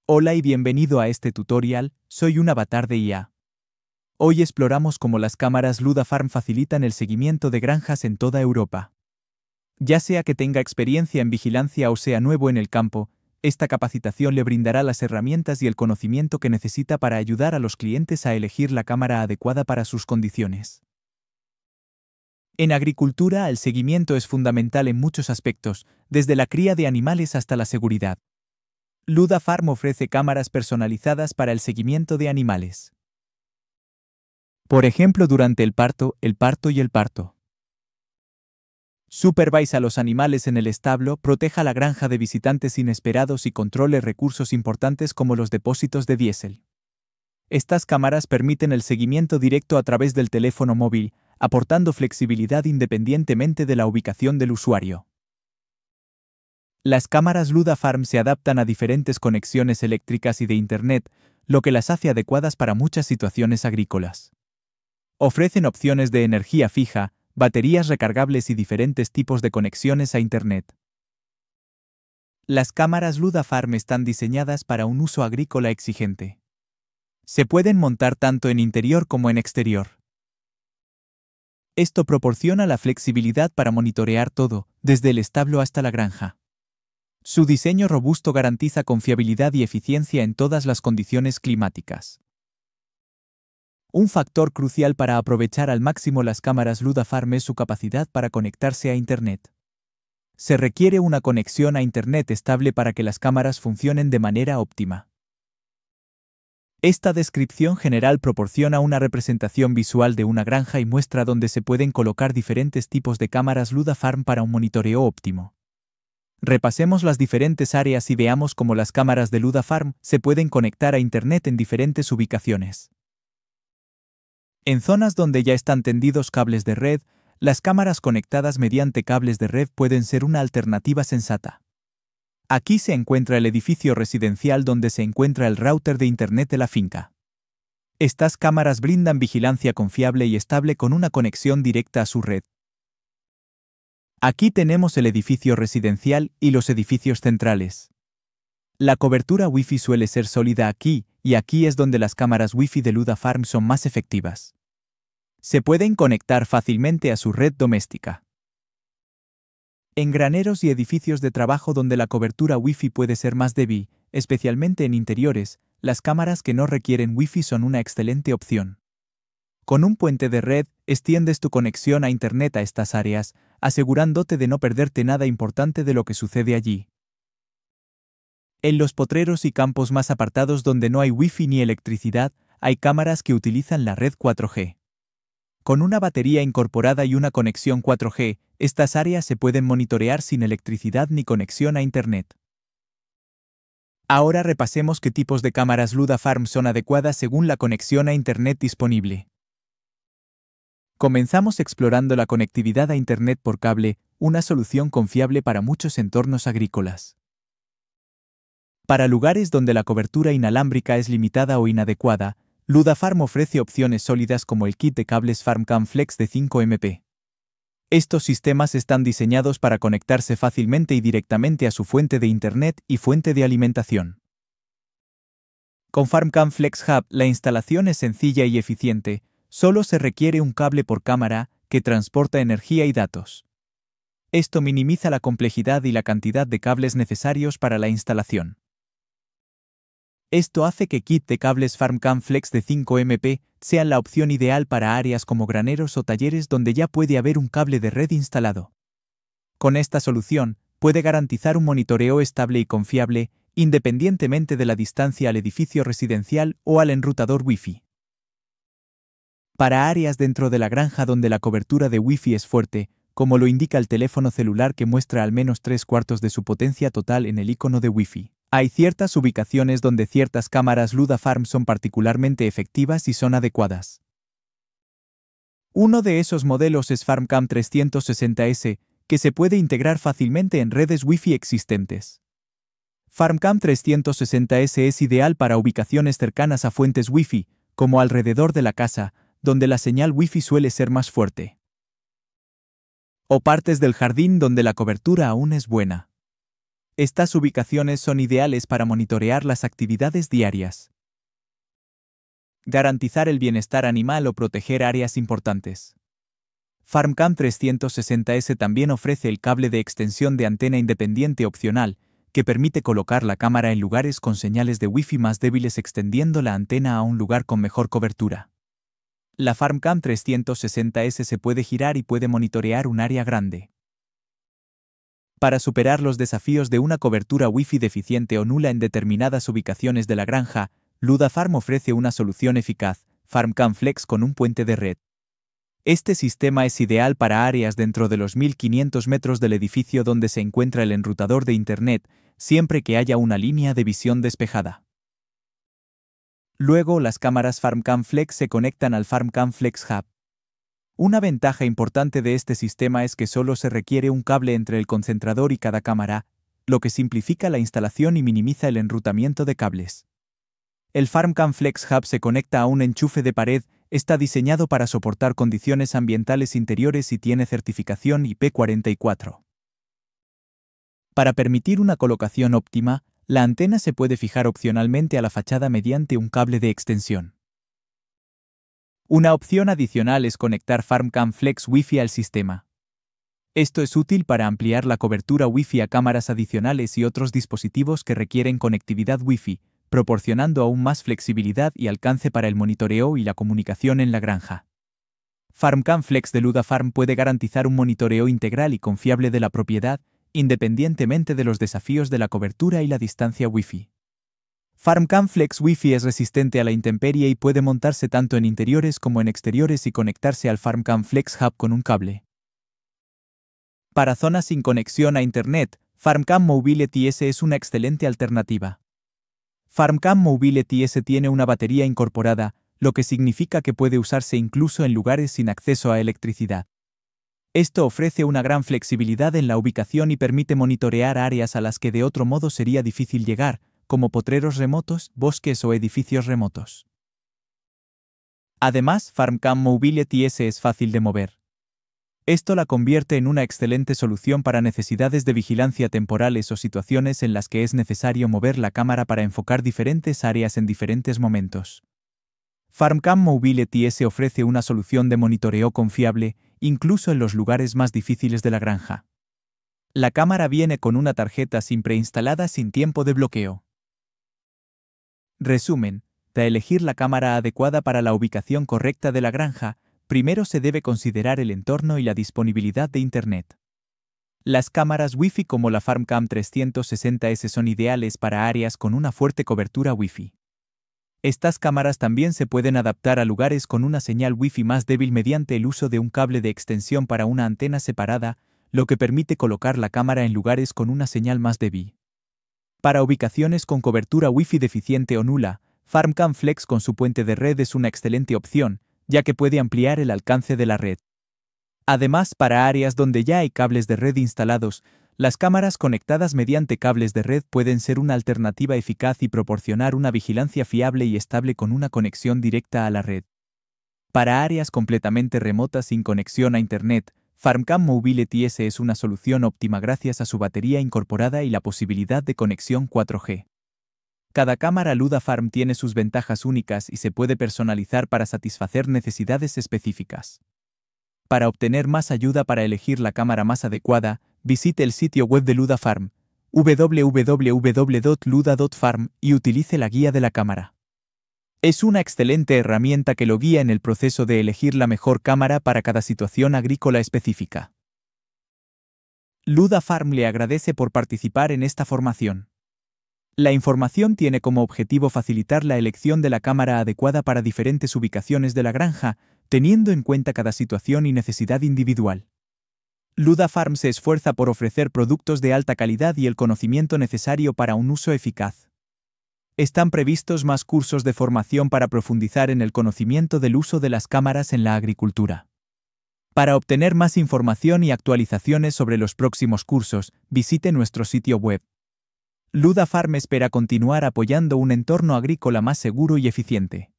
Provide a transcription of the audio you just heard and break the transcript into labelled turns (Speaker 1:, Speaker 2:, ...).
Speaker 1: Hola y bienvenido a este tutorial, soy un avatar de IA. Hoy exploramos cómo las cámaras Ludafarm facilitan el seguimiento de granjas en toda Europa. Ya sea que tenga experiencia en vigilancia o sea nuevo en el campo, esta capacitación le brindará las herramientas y el conocimiento que necesita para ayudar a los clientes a elegir la cámara adecuada para sus condiciones. En agricultura, el seguimiento es fundamental en muchos aspectos, desde la cría de animales hasta la seguridad. Ludafarm ofrece cámaras personalizadas para el seguimiento de animales. Por ejemplo, durante el parto y el parto. Supervisa a los animales en el establo, proteja la granja de visitantes inesperados y controle recursos importantes como los depósitos de diésel. Estas cámaras permiten el seguimiento directo a través del teléfono móvil, aportando flexibilidad independientemente de la ubicación del usuario. Las cámaras Ludafarm se adaptan a diferentes conexiones eléctricas y de Internet, lo que las hace adecuadas para muchas situaciones agrícolas. Ofrecen opciones de energía fija, baterías recargables y diferentes tipos de conexiones a Internet. Las cámaras Ludafarm están diseñadas para un uso agrícola exigente. Se pueden montar tanto en interior como en exterior. Esto proporciona la flexibilidad para monitorear todo, desde el establo hasta la granja. Su diseño robusto garantiza confiabilidad y eficiencia en todas las condiciones climáticas. Un factor crucial para aprovechar al máximo las cámaras Ludafarm es su capacidad para conectarse a Internet. Se requiere una conexión a Internet estable para que las cámaras funcionen de manera óptima. Esta descripción general proporciona una representación visual de una granja y muestra dónde se pueden colocar diferentes tipos de cámaras Ludafarm para un monitoreo óptimo. Repasemos las diferentes áreas y veamos cómo las cámaras de Ludafarm se pueden conectar a Internet en diferentes ubicaciones. En zonas donde ya están tendidos cables de red, las cámaras conectadas mediante cables de red pueden ser una alternativa sensata. Aquí se encuentra el edificio residencial donde se encuentra el router de Internet de la finca. Estas cámaras brindan vigilancia confiable y estable con una conexión directa a su red. Aquí tenemos el edificio residencial y los edificios centrales. La cobertura Wi-Fi suele ser sólida aquí, y aquí es donde las cámaras Wi-Fi de Ludafarm son más efectivas. Se pueden conectar fácilmente a su red doméstica. En graneros y edificios de trabajo donde la cobertura Wi-Fi puede ser más débil, especialmente en interiores, las cámaras que no requieren Wi-Fi son una excelente opción. Con un puente de red, extiendes tu conexión a Internet a estas áreas, asegurándote de no perderte nada importante de lo que sucede allí. En los potreros y campos más apartados donde no hay Wi-Fi ni electricidad, hay cámaras que utilizan la red 4G. Con una batería incorporada y una conexión 4G, estas áreas se pueden monitorear sin electricidad ni conexión a Internet. Ahora repasemos qué tipos de cámaras Ludafarm son adecuadas según la conexión a Internet disponible. Comenzamos explorando la conectividad a Internet por cable, una solución confiable para muchos entornos agrícolas. Para lugares donde la cobertura inalámbrica es limitada o inadecuada, Ludafarm ofrece opciones sólidas como el kit de cables FarmCam Flex de 5 MP. Estos sistemas están diseñados para conectarse fácilmente y directamente a su fuente de Internet y fuente de alimentación. Con FarmCam Flex Hub, la instalación es sencilla y eficiente. Solo se requiere un cable por cámara que transporta energía y datos. Esto minimiza la complejidad y la cantidad de cables necesarios para la instalación. Esto hace que kit de cables FarmCam Flex de 5 MP sean la opción ideal para áreas como graneros o talleres donde ya puede haber un cable de red instalado. Con esta solución, puede garantizar un monitoreo estable y confiable, independientemente de la distancia al edificio residencial o al enrutador Wi-Fi. Para áreas dentro de la granja donde la cobertura de Wi-Fi es fuerte, como lo indica el teléfono celular que muestra al menos 3/4 de su potencia total en el icono de Wi-Fi, hay ciertas ubicaciones donde ciertas cámaras Ludafarm son particularmente efectivas y son adecuadas. Uno de esos modelos es FarmCam 360S, que se puede integrar fácilmente en redes Wi-Fi existentes. FarmCam 360S es ideal para ubicaciones cercanas a fuentes Wi-Fi, como alrededor de la casa, donde la señal Wi-Fi suele ser más fuerte. O partes del jardín donde la cobertura aún es buena. Estas ubicaciones son ideales para monitorear las actividades diarias, garantizar el bienestar animal o proteger áreas importantes. FarmCam 360S también ofrece el cable de extensión de antena independiente opcional, que permite colocar la cámara en lugares con señales de Wi-Fi más débiles extendiendo la antena a un lugar con mejor cobertura. La FarmCam 360S se puede girar y puede monitorear un área grande. Para superar los desafíos de una cobertura Wi-Fi deficiente o nula en determinadas ubicaciones de la granja, Ludafarm ofrece una solución eficaz, FarmCam Flex con un puente de red. Este sistema es ideal para áreas dentro de los 1500 metros del edificio donde se encuentra el enrutador de Internet, siempre que haya una línea de visión despejada. Luego, las cámaras FarmCam Flex se conectan al FarmCam Flex Hub. Una ventaja importante de este sistema es que solo se requiere un cable entre el concentrador y cada cámara, lo que simplifica la instalación y minimiza el enrutamiento de cables. El FarmCam Flex Hub se conecta a un enchufe de pared, está diseñado para soportar condiciones ambientales interiores y tiene certificación IP44. Para permitir una colocación óptima, la antena se puede fijar opcionalmente a la fachada mediante un cable de extensión. Una opción adicional es conectar FarmCam Flex Wi-Fi al sistema. Esto es útil para ampliar la cobertura Wi-Fi a cámaras adicionales y otros dispositivos que requieren conectividad Wi-Fi, proporcionando aún más flexibilidad y alcance para el monitoreo y la comunicación en la granja. FarmCam Flex de Ludafarm puede garantizar un monitoreo integral y confiable de la propiedad, independientemente de los desafíos de la cobertura y la distancia Wi-Fi. FarmCam Flex Wi-Fi es resistente a la intemperie y puede montarse tanto en interiores como en exteriores y conectarse al FarmCam Flex Hub con un cable. Para zonas sin conexión a Internet, FarmCam Mobility S es una excelente alternativa. FarmCam Mobility S tiene una batería incorporada, lo que significa que puede usarse incluso en lugares sin acceso a electricidad. Esto ofrece una gran flexibilidad en la ubicación y permite monitorear áreas a las que de otro modo sería difícil llegar, como potreros remotos, bosques o edificios remotos. Además, FarmCam Mobility S es fácil de mover. Esto la convierte en una excelente solución para necesidades de vigilancia temporales o situaciones en las que es necesario mover la cámara para enfocar diferentes áreas en diferentes momentos. FarmCam Mobility S ofrece una solución de monitoreo confiable, incluso en los lugares más difíciles de la granja. La cámara viene con una tarjeta SIM preinstalada sin tiempo de bloqueo. Resumen: para elegir la cámara adecuada para la ubicación correcta de la granja, primero se debe considerar el entorno y la disponibilidad de Internet. Las cámaras Wi-Fi como la FarmCam 360S son ideales para áreas con una fuerte cobertura Wi-Fi. Estas cámaras también se pueden adaptar a lugares con una señal Wi-Fi más débil mediante el uso de un cable de extensión para una antena separada, lo que permite colocar la cámara en lugares con una señal más débil. Para ubicaciones con cobertura Wi-Fi deficiente o nula, FarmCam Flex con su puente de red es una excelente opción, ya que puede ampliar el alcance de la red. Además, para áreas donde ya hay cables de red instalados, las cámaras conectadas mediante cables de red pueden ser una alternativa eficaz y proporcionar una vigilancia fiable y estable con una conexión directa a la red. Para áreas completamente remotas sin conexión a Internet, FarmCam Mobility S es una solución óptima gracias a su batería incorporada y la posibilidad de conexión 4G. Cada cámara Ludafarm tiene sus ventajas únicas y se puede personalizar para satisfacer necesidades específicas. Para obtener más ayuda para elegir la cámara más adecuada, visite el sitio web de Ludafarm, www.luda.farm, y utilice la guía de la cámara. Es una excelente herramienta que lo guía en el proceso de elegir la mejor cámara para cada situación agrícola específica. Ludafarm le agradece por participar en esta formación. La información tiene como objetivo facilitar la elección de la cámara adecuada para diferentes ubicaciones de la granja, teniendo en cuenta cada situación y necesidad individual. Ludafarm se esfuerza por ofrecer productos de alta calidad y el conocimiento necesario para un uso eficaz. Están previstos más cursos de formación para profundizar en el conocimiento del uso de las cámaras en la agricultura. Para obtener más información y actualizaciones sobre los próximos cursos, visite nuestro sitio web. Ludafarm espera continuar apoyando un entorno agrícola más seguro y eficiente.